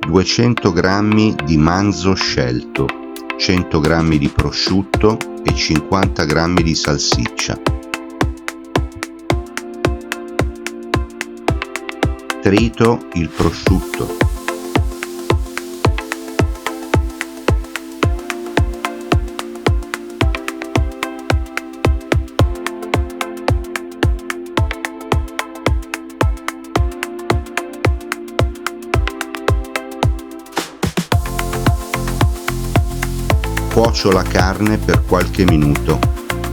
200 g di manzo scelto, 100 g di prosciutto e 50 g di salsiccia. Trito il prosciutto. Cuocio la carne per qualche minuto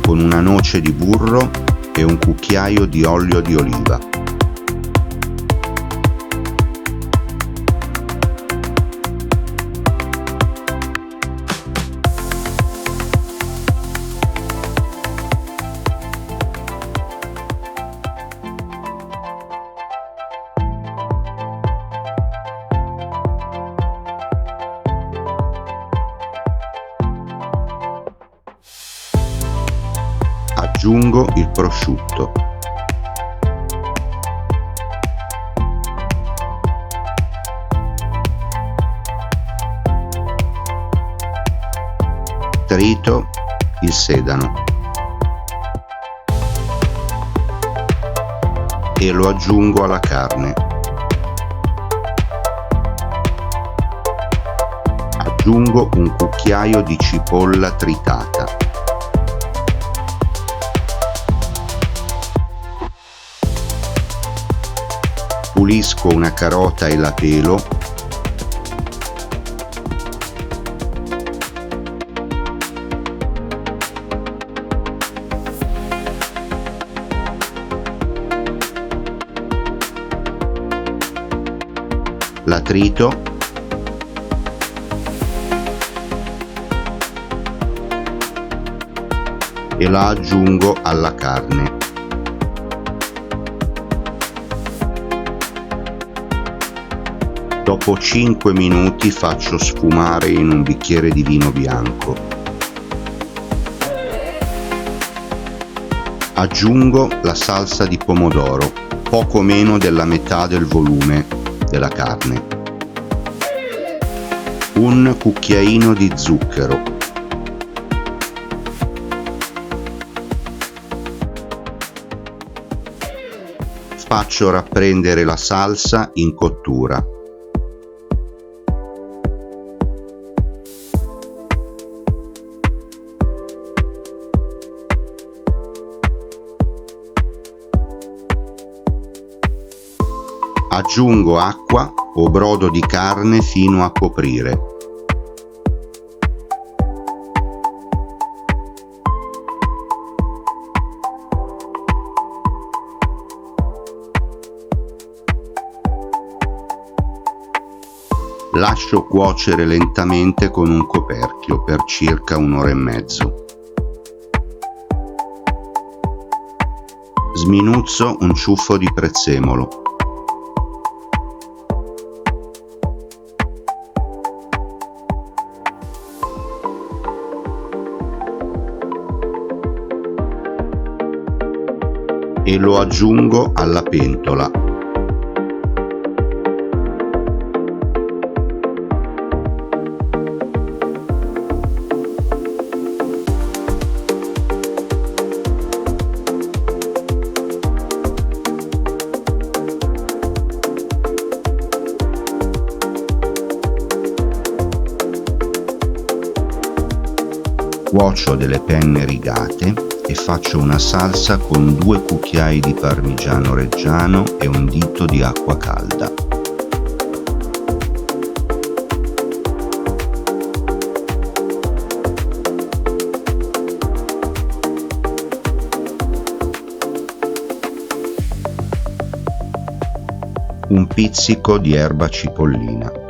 con una noce di burro e un cucchiaio di olio di oliva. Aggiungo il prosciutto. Trito il sedano e lo aggiungo alla carne. Aggiungo un cucchiaio di cipolla tritata. Pulisco una carota e la pelo. La trito. E la aggiungo alla carne. Dopo 5 minuti faccio sfumare in un bicchiere di vino bianco. Aggiungo la salsa di pomodoro, poco meno della metà del volume della carne. Un cucchiaino di zucchero. Faccio rapprendere la salsa in cottura. Aggiungo acqua o brodo di carne fino a coprire. Lascio cuocere lentamente con un coperchio per circa 1 ora e mezzo. Sminuzzo un ciuffo di prezzemolo. E lo aggiungo alla pentola. Cuocio delle penne rigate e faccio una salsa con 2 cucchiai di parmigiano reggiano e un dito di acqua calda. Un pizzico di erba cipollina.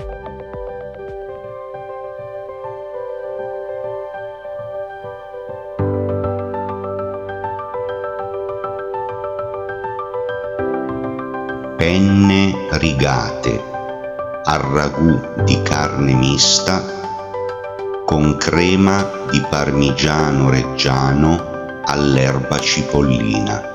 Penne rigate al ragù di carne mista con crema di parmigiano reggiano all'erba cipollina.